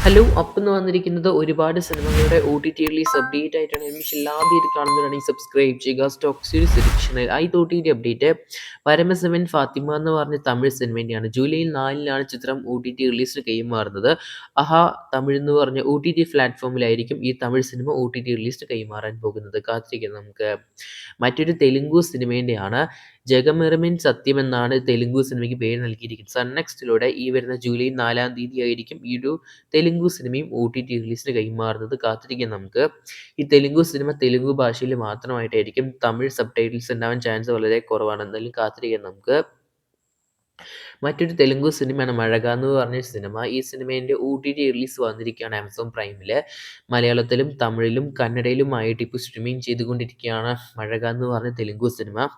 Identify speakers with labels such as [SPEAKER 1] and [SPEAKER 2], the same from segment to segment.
[SPEAKER 1] Hello! അപ്പെന്ന് വന്നിരിക്കുന്നത് ഒരുപാട് സിനിമകളുടെ OTT റിലീസ് അപ്ഡേറ്റ് ആയിട്ടാണ്. എല്ലാ ആദ്യമായിട്ട് കാണുന്നവരാണെങ്കിൽ സബ്സ്ക്രൈബ് ചെയ്യുക. സ്റ്റോക്ക് സീരീസ് സെലക്ഷനിൽ OTT അപ്ഡേറ്റ് പരമശിവൻ ഫാത്തിമ എന്ന് പറഞ്ഞ തമിഴ് സിനിമേൻ്റെയാണ്. ജൂലൈ 4-നാണ് ചിത്രം OTT റിലീസിന് കൈമാറുന്നത്. ആഹാ തമിഴ് എന്ന് പറഞ്ഞ OTT പ്ലാറ്റ്ഫോമിലായിരിക്കും ഈ തമിഴ് സിനിമ OTT റിലീസിന് കൈമാറാൻ പോകുന്നത്. കാത്തിരിക്കാം നമുക്ക്. മറ്റൊരു തെലുങ്കു സിനിമേൻ്റെയാണ്. ജഗമെറമിൻ സത്യം എന്നാണ് തെലുങ്കു സിനിമയ്ക്ക് പേര് നൽകിയിരിക്കുന്നത്. സൺ നെക്സ്റ്റിലൂടെ ഈ വരുന്ന ജൂലൈ 4-ാം തീയതി ആയിരിക്കും ഈ ഒരു തെലുങ്കു സിനിമയും OTT റിലീസിന് കൈമാറുന്നത്. കാത്തിരിക്കാം നമുക്ക്. ഈ തെലുങ്കു സിനിമ തെലുങ്കു ഭാഷയിൽ മാത്രമായിട്ടായിരിക്കും. തമിഴ് സബ്‌ടൈറ്റിൽസ് ഉണ്ടാവാൻ ചാൻസ് വളരെ കുറവാണ്. എന്തായാലും കാത്തിരിക്കാം നമുക്ക്. മറ്റൊരു തെലുങ്കു സിനിമയാണ് മഴക എന്ന് പറഞ്ഞ സിനിമ. ഈ സിനിമേൻ്റെ OTT റിലീസ് വന്നിരിക്കുകയാണ് ആമസോൺ പ്രൈമിൽ. മലയാളത്തിലും തമിഴിലും കന്നഡയിലുമായിട്ട് ഇപ്പോൾ സ്ട്രീമിംഗ് ചെയ്തുകൊണ്ടിരിക്കുകയാണ് മഴക എന്ന് പറഞ്ഞ തെലുങ്കു സിനിമ.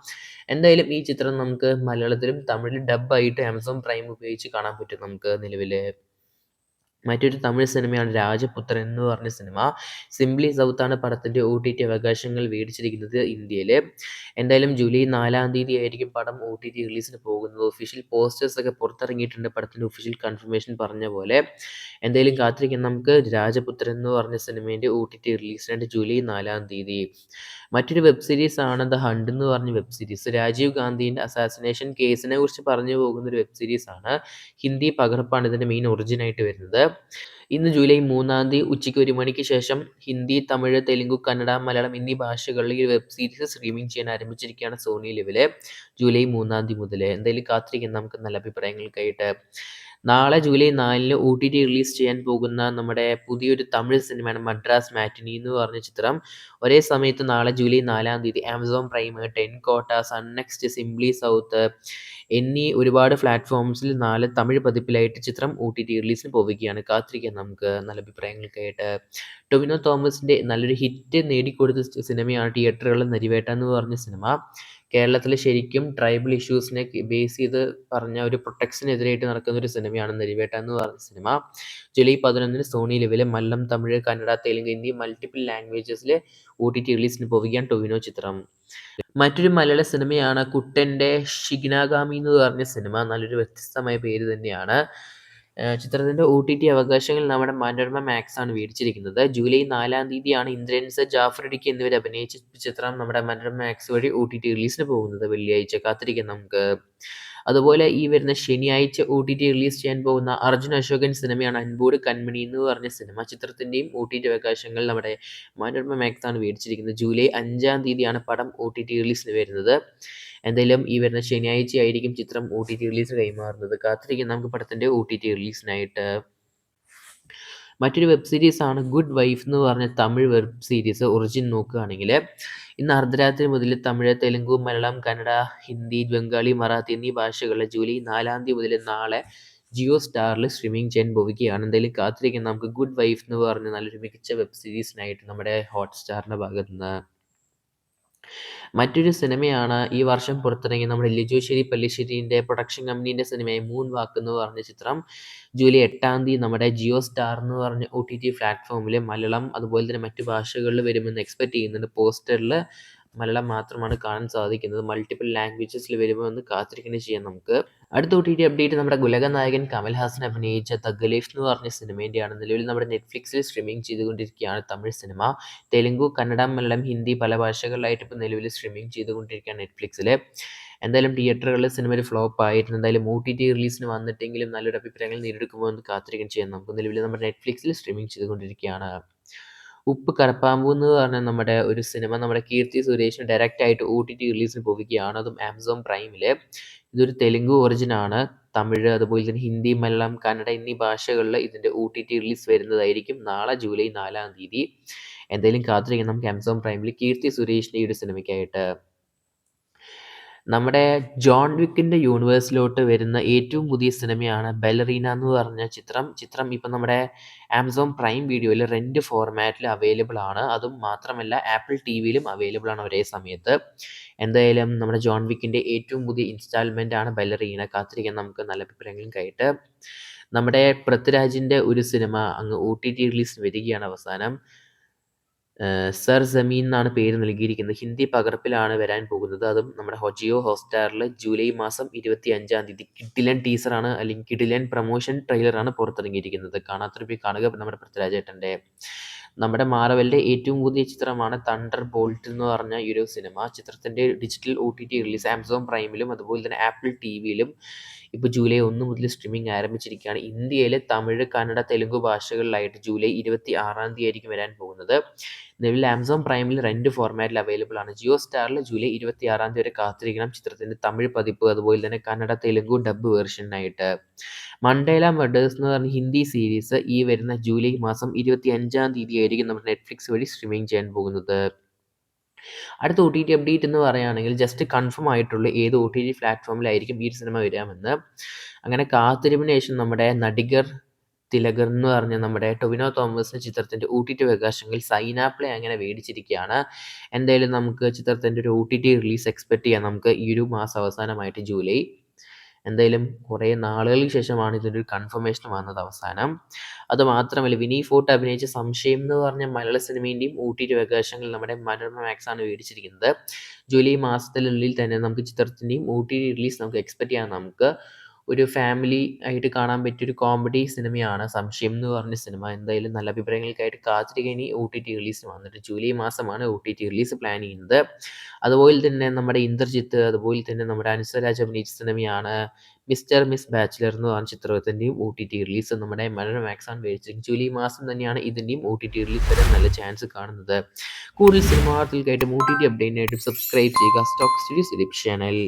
[SPEAKER 1] എന്തായാലും ഈ ചിത്രം നമുക്ക് മലയാളത്തിലും തമിഴിലും ഡബ്ബായിട്ട് ആമസോൺ പ്രൈം ഉപയോഗിച്ച് കാണാൻ പറ്റും നമുക്ക് നിലവിൽ. മറ്റൊരു തമിഴ് സിനിമയാണ് രാജപുത്രൻ എന്ന് പറഞ്ഞ സിനിമ. സിംപ്ലി സൗത്താണ് പടത്തിൻ്റെ OTT അവകാശങ്ങൾ മേടിച്ചിരിക്കുന്നത് ഇന്ത്യയിൽ. എന്തായാലും ജൂലൈ 4-ാം തീയതി ആയിരിക്കും പടം OTT റിലീസിന് പോകുന്നത്. ഒഫീഷ്യൽ പോസ്റ്റേഴ്സ് ഒക്കെ പുറത്തിറങ്ങിയിട്ടുണ്ട് പടത്തിൻ്റെ ഒഫീഷ്യൽ കൺഫർമേഷൻ പറഞ്ഞ പോലെ. എന്തായാലും കാത്തിരിക്കാം നമുക്ക്. രാജപുത്രൻ എന്ന് പറഞ്ഞ സിനിമേൻ്റെ OTT റിലീസിനായിട്ട് ജൂലൈ 4-ാം തീയതി. മറ്റൊരു വെബ് സീരീസ് ആണ് ദ ഹണ്ട് എന്ന് പറഞ്ഞ വെബ് സീരീസ്. രാജീവ് ഗാന്ധിൻ്റെ അസാസിനേഷൻ കേസിനെ കുറിച്ച് പറഞ്ഞു പോകുന്ന ഒരു വെബ് സീരീസ് ആണ്. ഹിന്ദി പകർപ്പാണ് ഇതിൻ്റെ മെയിൻ ഒറിജിൻ ആയിട്ട് വരുന്നത്. ഇന്ന് ജൂലൈ 3-ാം തീയതി ഉച്ചയ്ക്ക് 1 മണിക്ക് ശേഷം ഹിന്ദി, തമിഴ്, തെലുങ്ക്, കന്നഡ, മലയാളം എന്നീ ഭാഷകളിൽ ഈ വെബ് സീരീസ് സ്ട്രീമിംഗ് ചെയ്യാൻ ആരംഭിച്ചിരിക്കുകയാണ് സോണി ലിവിൽ. ജൂലൈ 3-ാം തീയതി മുതൽ. എന്തായാലും കാത്തിരിക്കാം നമുക്ക് നല്ല അഭിപ്രായങ്ങൾക്കായിട്ട്. നാളെ ജൂലൈ 4-ന് OTT റിലീസ് ചെയ്യാൻ പോകുന്ന നമ്മുടെ പുതിയൊരു തമിഴ് സിനിമയാണ് മദ്രാസ് മാറ്റിനി എന്ന് പറഞ്ഞ ചിത്രം. ഒരേ സമയത്ത് നാളെ ജൂലൈ 4-ാം തീയതി Amazon Prime, Tentkotta, Sun NXT, Simply South എന്നീ ഒരുപാട് പ്ലാറ്റ്ഫോംസിൽ നാളെ തമിഴ് പതിപ്പിലായിട്ട് ചിത്രം OTT റിലീസിന് പോവുകയാണ്. കാത്തിരിക്കാം നമുക്ക് നല്ല അഭിപ്രായങ്ങൾക്കായിട്ട്. ടൊവിനോ തോമസിൻ്റെ നല്ലൊരു ഹിറ്റ് നേടിക്കൊടുത്ത സിനിമയാണ് തിയേറ്ററുകളിൽ നരിവേട്ട എന്ന് പറഞ്ഞ സിനിമ. കേരളത്തിൽ ശരിക്കും ട്രൈബൽ ഇഷ്യൂസിനെ ബേസ് ചെയ്ത് പറഞ്ഞ ഒരു പ്രൊട്ടക്ഷനെതിരായിട്ട് നടക്കുന്ന ഒരു സിനിമയാണ് നരിവേട്ട എന്ന് പറഞ്ഞ സിനിമ. ജൂലൈ 11-ന് സോണി ലിവിൽ മലയാളം, തമിഴ്, കന്നഡ, തെലുങ്ക് എന്നീ മൾട്ടിപ്പിൾ ലാംഗ്വേജസിൽ OTT റിലീസിന് പോവുകയാണ് ടൊവിനോ ചിത്രം. മറ്റൊരു മലയാള സിനിമയാണ് കുട്ടൻ്റെ ശിഗ്നാഗാമി എന്ന് പറഞ്ഞ സിനിമ. നല്ലൊരു വ്യത്യസ്തമായ പേര് തന്നെയാണ്. ചിത്രത്തിൻ്റെ OTT അവകാശങ്ങൾ നമ്മുടെ മനോരമ മാക്സ് ആണ് മേടിച്ചിരിക്കുന്നത്. ജൂലൈ 4-ാം തീയതിയാണ് ഇന്ദ്രൻസ്, ജാഫർ ഇടുക്കി എന്നിവർ അഭിനയിച്ച ചിത്രം നമ്മുടെ മനോരമ മാക്സ് വഴി OTT റിലീസിന് പോകുന്നത്. വെള്ളിയാഴ്ച കാത്തിരിക്കാം നമുക്ക്. അതുപോലെ ഈ വരുന്ന ശനിയാഴ്ച OTT റിലീസ് ചെയ്യാൻ പോകുന്ന അർജുൻ അശോകൻ സിനിമയാണ് അൻപോട് കൺമണി എന്ന് പറഞ്ഞ സിനിമ. ചിത്രത്തിൻ്റെയും OTT അവകാശങ്ങൾ നമ്മുടെ മനോരമ മാക്സ് ആണ് മേടിച്ചിരിക്കുന്നത്. ജൂലൈ 5-ാം തീയതിയാണ് പടം OTT റിലീസിന് വരുന്നത്. എന്തായാലും ഈ വരുന്ന ശനിയാഴ്ച ആയിരിക്കും ചിത്രം OTT റിലീസ് കൈമാറുന്നത്. കാത്തിരിക്കാം നമുക്ക് പടത്തിൻ്റെ OTT റിലീസിനായിട്ട്. മറ്റൊരു വെബ് സീരീസ് ആണ് ഗുഡ് വൈഫ് എന്ന് പറഞ്ഞ തമിഴ് വെബ് സീരീസ്. ഒറിജിൻ നോക്കുകയാണെങ്കിൽ ഇന്ന് അർദ്ധരാത്രി മുതൽ തമിഴ്, തെലുങ്ക്, മലയാളം, കന്നഡ, ഹിന്ദി, ബംഗാളി, മറാത്തി എന്നീ ഭാഷകളിൽ ജൂലൈ 4-ാം തീയതി മുതൽ നാളെ ജിയോ സ്റ്റാറിൽ സ്ട്രീമിംഗ് ചെയ്യാൻ പോവുകയാണ്. എന്തായാലും കാത്തിരിക്കാം നമുക്ക് ഗുഡ് വൈഫ് എന്ന് പറഞ്ഞ നല്ലൊരു മികച്ച വെബ് സീരീസിനായിട്ട് നമ്മുടെ ഹോട്ട്സ്റ്റാറിൻ്റെ ഭാഗത്ത് നിന്ന്. മറ്റൊരു സിനിമയാണ് ഈ വർഷം പുറത്തിറങ്ങിയ നമ്മുടെ ലിജോ ശ്ശേരി പല്ലിശ്ശേരിൻ്റെ പ്രൊഡക്ഷൻ കമ്പനീൻ്റെ സിനിമയായ മൂൺ വാക്ക് എന്ന് പറഞ്ഞ ചിത്രം. ജൂലൈ 8-ാം തീയതി നമ്മുടെ ജിയോ സ്റ്റാർ എന്ന് പറഞ്ഞ OTT പ്ലാറ്റ്ഫോമിൽ മലയാളം അതുപോലെ തന്നെ മറ്റു ഭാഷകളിൽ വരുമെന്ന് എക്സ്പെക്റ്റ് ചെയ്യുന്നുണ്ട്. പോസ്റ്ററിൽ മലയാളം മാത്രമാണ് കാണാൻ സാധിക്കുന്നത്. മൾട്ടിപ്പിൾ ലാംഗ്വേജസിൽ വരുമോ എന്ന് കാത്തിരിക്കുകയും ചെയ്യാം നമുക്ക്. അടുത്ത OTT അപ്ഡേറ്റ് നമ്മുടെ ഉലക നായകൻ കമൽഹാസൻ അഭിനയിച്ച തഗ് ലൈഫ് എന്ന് പറഞ്ഞ സിനിമേൻ്റെയാണ്. നിലവിൽ നമ്മുടെ നെറ്റ്ഫ്ലിക്സിൽ സ്ട്രീമിംഗ് ചെയ്തുകൊണ്ടിരിക്കുകയാണ് തമിഴ് സിനിമ. തെലുങ്ക്, കന്നഡ, മലയാളം, ഹിന്ദി പല ഭാഷകളിലായിട്ട് ഇപ്പോൾ നിലവിൽ സ്ട്രീമിംഗ് ചെയ്തുകൊണ്ടിരിക്കുകയാണ് നെറ്റ്ഫ്ലിക്സിൽ. എന്തായാലും തിയേറ്ററുകളിൽ സിനിമ ഒരു ഫ്ലോപ്പ് ആയിട്ടുണ്ട്. എന്തായാലും OTT റിലീസിന് വന്നിട്ടെങ്കിലും നല്ലൊരു അഭിപ്രായങ്ങൾ നേടിയെടുക്കുമോ എന്ന് കാത്തിരിക്കുകയും ചെയ്യാം നമുക്ക്. നിലവിൽ നമ്മുടെ നെറ്റ്ഫ്ലിക്സിൽ സ്ട്രീമിംഗ് ചെയ്തുകൊണ്ടിരിക്കുകയാണ്. ഉപ്പ് കടപ്പാമ്പു എന്ന് പറഞ്ഞ നമ്മുടെ ഒരു സിനിമ നമ്മുടെ കീർത്തി സുരേഷിന് ഡയറക്റ്റായിട്ട് OTT റിലീസിന് പോവുകയാണ്. അതും ആമസോൺ പ്രൈമിൽ. ഇതൊരു തെലുങ്ക് ഒറിജിനാണ്. തമിഴ് അതുപോലെ തന്നെ ഹിന്ദി, മലയാളം, കന്നഡ എന്നീ ഭാഷകളിൽ ഇതിൻ്റെ OTT റിലീസ് വരുന്നതായിരിക്കും നാളെ ജൂലൈ 4-ാം തീയതി. എന്തായാലും കാത്തിരിക്കാം നമുക്ക് ആമസോൺ പ്രൈമിൽ കീർത്തി സുരേഷിൻ്റെ ഈ ഒരു സിനിമയ്ക്കായിട്ട്. നമ്മുടെ ജോൺ വിക്കിൻ്റെ യൂണിവേഴ്സിലോട്ട് വരുന്ന ഏറ്റവും പുതിയ സിനിമയാണ് ബലറീന എന്ന് പറഞ്ഞ ചിത്രം. ചിത്രം ഇപ്പം നമ്മുടെ ആമസോൺ പ്രൈം വീഡിയോയിൽ റെൻ്റ് ഫോർമാറ്റിൽ അവൈലബിൾ ആണ്. അതും മാത്രമല്ല ആപ്പിൾ TVയിലും അവൈലബിൾ ആണ് ഒരേ സമയത്ത്. എന്തായാലും നമ്മുടെ ജോൺ വിക്കിൻ്റെ ഏറ്റവും പുതിയ ഇൻസ്റ്റാൾമെൻ്റ് ആണ് ബലറീന. കാത്തിരിക്കാം നമുക്ക് നല്ല അഭിപ്രായങ്ങൾക്കായിട്ട്. നമ്മുടെ പൃഥ്വിരാജിൻ്റെ ഒരു സിനിമ അങ്ങ് OTT റിലീസ് വരികയാണ് അവസാനം. സർ സമീൻ എന്നാണ് പേര് നൽകിയിരിക്കുന്നത്. ഹിന്ദി പകർപ്പിലാണ് വരാൻ പോകുന്നത്. അതും നമ്മുടെ ജിയോ ഹോട്ട്സ്റ്റാറിൽ ജൂലൈ മാസം 25-ാം തീയതി. കിടിലൻ ടീസറാണ്, അല്ലെങ്കിൽ കിടിലൻ പ്രൊമോഷൻ ട്രെയിലറാണ് പുറത്തിറങ്ങിയിരിക്കുന്നത്. കാണാത്തൊരു പോയി കാണുക. നമ്മുടെ പൃഥ്വിരാജേട്ടൻ്റെ, നമ്മുടെ മാർവലിൻ്റെ ഏറ്റവും പുതിയ ചിത്രമാണ് തണ്ടർ ബോൾട്ട് എന്ന് പറഞ്ഞ ഈ ഒരു സിനിമ. ചിത്രത്തിൻ്റെ ഡിജിറ്റൽ OTT റിലീസ് ആമസോൺ പ്രൈമിലും അതുപോലെ തന്നെ ആപ്പിൾ TVയിലും ഇപ്പോൾ ജൂലൈ 1 മുതൽ സ്ട്രീമിംഗ് ആരംഭിച്ചിരിക്കുകയാണ്. ഇന്ത്യയിലെ തമിഴ്, കന്നഡ, തെലുങ്ക് ഭാഷകളിലായിട്ട് ജൂലൈ 26-ാം തീയതി ആയിരിക്കും വരാൻ പോകുന്നത്. നിലവിൽ ആമസോൺ പ്രൈമിൽ 2 ഫോർമാറ്റിൽ അവൈലബിൾ ആണ്. ജിയോ സ്റ്റാറിൽ ജൂലൈ 26-ാം തീയതി വരെ കാത്തിരിക്കണം ചിത്രത്തിൻ്റെ തമിഴ് പതിപ്പ്, അതുപോലെ തന്നെ കന്നഡ, തെലുങ്ക് ഡബ് വേർഷനായിട്ട്. മണ്ടേല മർഡേഴ്സ് എന്ന് പറഞ്ഞ ഹിന്ദി സീരീസ് ഈ വരുന്ന ജൂലൈ മാസം 25-ാം തീയതി ആയിരിക്കും നമ്മുടെ നെറ്റ്ഫ്ലിക്സ് വഴി സ്ട്രീമിംഗ് ചെയ്യാൻ പോകുന്നത്. അടുത്ത OTT അപ്ഡേറ്റ് എന്ന് പറയുകയാണെങ്കിൽ ജസ്റ്റ് കൺഫേം ആയിട്ടുള്ള ഏത് OTT പ്ലാറ്റ്ഫോമിലായിരിക്കും ഈ സിനിമ വരാമെന്ന്. അങ്ങനെ കാത്തിരിപ്പിന് ശേഷം നമ്മുടെ നടിഗർ തിലകർ എന്ന് പറഞ്ഞ നമ്മുടെ ടൊവിനോ തോമസിൻ്റെ ചിത്രത്തിൻ്റെ OTT അവകാശങ്ങൾ സൈനാപ്ലേ അങ്ങനെ മേടിച്ചിരിക്കുകയാണ്. എന്തായാലും നമുക്ക് ചിത്രത്തിൻ്റെ ഒരു OTT റിലീസ് എക്സ്പെക്റ്റ് ചെയ്യാം നമുക്ക് ഈ ഒരു മാസം അവസാനമായിട്ട് ജൂലൈ. എന്തായാലും കുറേ നാളുകൾക്ക് ശേഷമാണ് ഇതിൻ്റെ ഒരു കൺഫർമേഷൻ വന്നത് അവസാനം. അതുമാത്രമല്ല, വിനയ് ഫോർട്ട് അഭിനയിച്ച സംശയം എന്ന് പറഞ്ഞ മലയാള സിനിമേൻ്റെയും OTT അവകാശങ്ങൾ നമ്മുടെ മനോരമ മാക്സ് ആണ് മേടിച്ചിരിക്കുന്നത്. ജൂലൈ മാസത്തിനുള്ളിൽ തന്നെ നമുക്ക് ചിത്രത്തിൻ്റെയും OTT റിലീസ് നമുക്ക് എക്സ്പെക്റ്റ് ചെയ്യാം. നമുക്ക് ഒരു ഫാമിലി ആയിട്ട് കാണാൻ പറ്റിയൊരു കോമഡി സിനിമയാണ് സംശയം എന്ന് പറഞ്ഞ സിനിമ. എന്തായാലും നല്ല അഭിപ്രായങ്ങൾക്കായിട്ട് കാത്തിരിക്കുക. ഇനി OTT റിലീസ് വന്നിട്ട് ജൂലൈ മാസമാണ് OTT റിലീസ് പ്ലാൻ ചെയ്യുന്നത്. അതുപോലെ തന്നെ നമ്മുടെ ഇന്ദ്രജിത്ത്, അതുപോലെ തന്നെ നമ്മുടെ അനുസരാജ് അഭിനയിച്ച സിനിമയാണ് മിസ്റ്റർ മിസ് ബാച്ചിലർ എന്ന് പറഞ്ഞ ചിത്രത്തിൻ്റെയും OTT റിലീസ് നമ്മുടെ മനോരമ മാക്സ് ആണ് മേടിച്ചിരിക്കുന്നത്. ജൂലൈ മാസം തന്നെയാണ് ഇതിൻ്റെയും OTT റിലീസ് വരാൻ നല്ല ചാൻസ് കാണുന്നത്. കൂടുതൽ സിനിമ വാർത്തകൾക്കായിട്ടും OTT അപ്ഡേറ്റിനായിട്ടും സബ്സ്ക്രൈബ് ചെയ്യുക സ്റ്റോക്ക് സ്റ്റുഡിയോസ് യൂട്യൂബ് ചാനൽ.